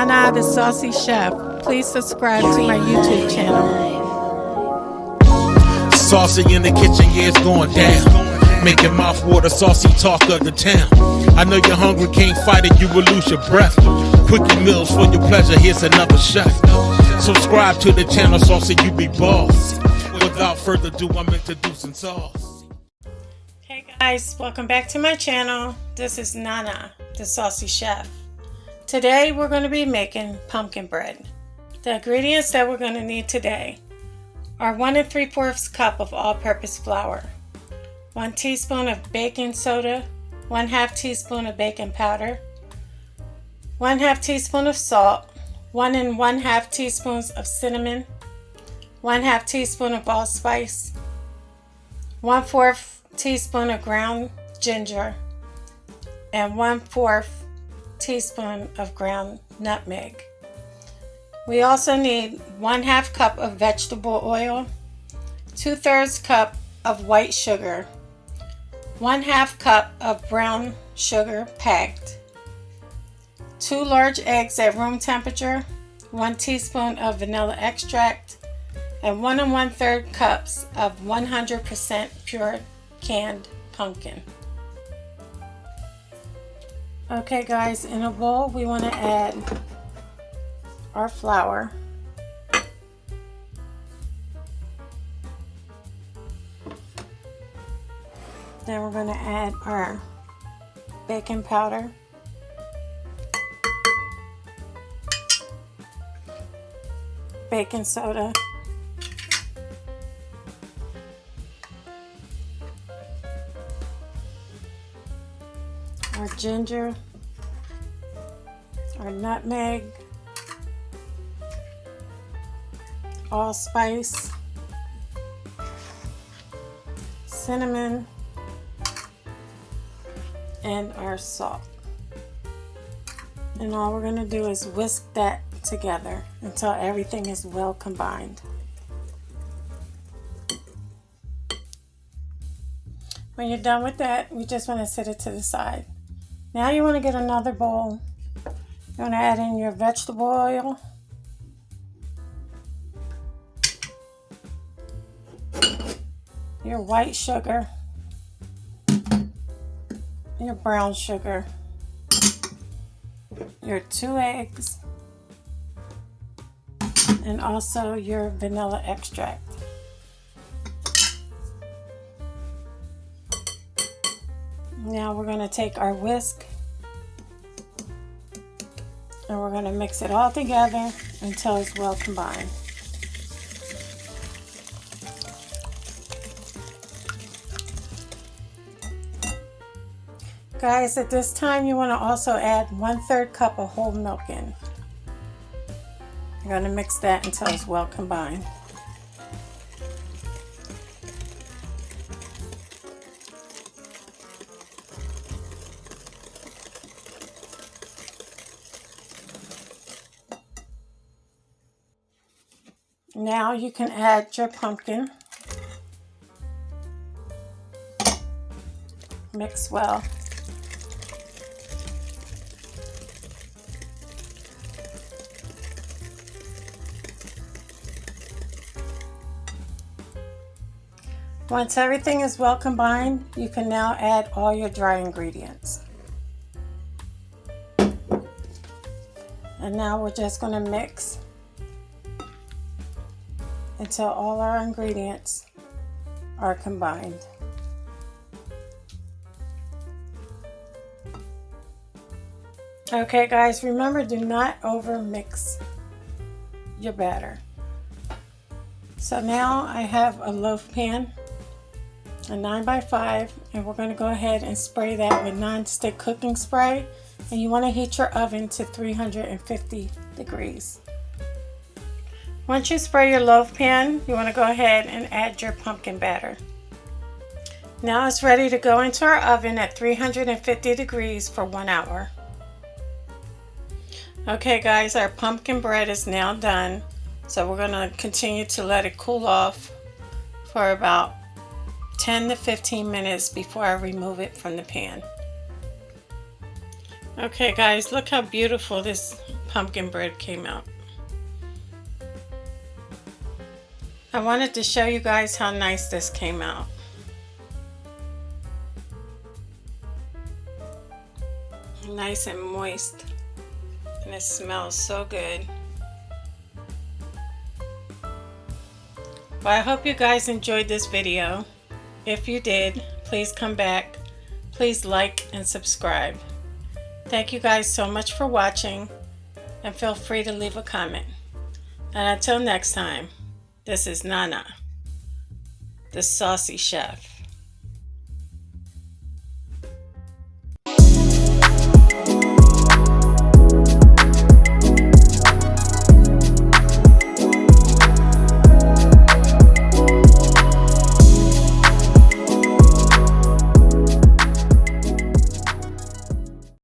Nana the Saucy Chef. Please subscribe to my YouTube channel. Saucy in the kitchen, yeah, it's going down. Making mouth water, saucy talk of the town. I know you're hungry, can't fight it, you will lose your breath. Quickie meals for your pleasure, here's another chef. Subscribe to the channel, Saucy, you be boss. Without further ado, I'm introducing sauce. Hey guys, welcome back to my channel. This is Nana the Saucy Chef. Today we're going to be making pumpkin bread. The ingredients that we're going to need today are 1 3/4 cup of all-purpose flour, 1 teaspoon of baking soda, 1/2 teaspoon of baking powder, 1/2 teaspoon of salt, 1 1/2 teaspoons of cinnamon, 1/2 teaspoon of allspice, 1/4 teaspoon of ground ginger, and 1/4 teaspoon of ground nutmeg. We also need 1/2 cup of vegetable oil, 2/3 cup of white sugar, 1/2 cup of brown sugar packed, 2 large eggs at room temperature, 1 teaspoon of vanilla extract, and 1 1/3 cups of 100% pure canned pumpkin. Okay guys, in a bowl we want to add our flour, then we're going to add our baking powder, baking soda, our ginger, our nutmeg, allspice, cinnamon, and our salt. And all we're going to do is whisk that together until everything is well combined. When you're done with that, we just want to set it to the side. Now you want to get another bowl. You want to add in your vegetable oil, your white sugar, your brown sugar, your 2 eggs, and also your vanilla extract. Now we're going to take our whisk and we're going to mix it all together until it's well combined. Guys, at this time you want to also add 1/3 cup of whole milk in. You're going to mix that until it's well combined. Now you can add your pumpkin. Mix well. Once everything is well combined, you can now add all your dry ingredients. And now we're just going to mix until all our ingredients are combined. Okay guys, remember, do not over mix your batter. So now I have a loaf pan, a 9x5, and we're going to go ahead and spray that with non-stick cooking spray, and you want to heat your oven to 350 degrees. Once you spray your loaf pan, you want to go ahead and add your pumpkin batter. Now it's ready to go into our oven at 350 degrees for 1 hour. Okay guys, our pumpkin bread is now done, so we're going to continue to let it cool off for about 10 to 15 minutes before I remove it from the pan. Okay guys, look how beautiful this pumpkin bread came out. I wanted to show you guys how nice this came out. Nice and moist, and it smells so good. Well, I hope you guys enjoyed this video. If you did, please come back. Please like and subscribe. Thank you guys so much for watching, and feel free to leave a comment. And until next time, this is Nana, the Saucy Chef.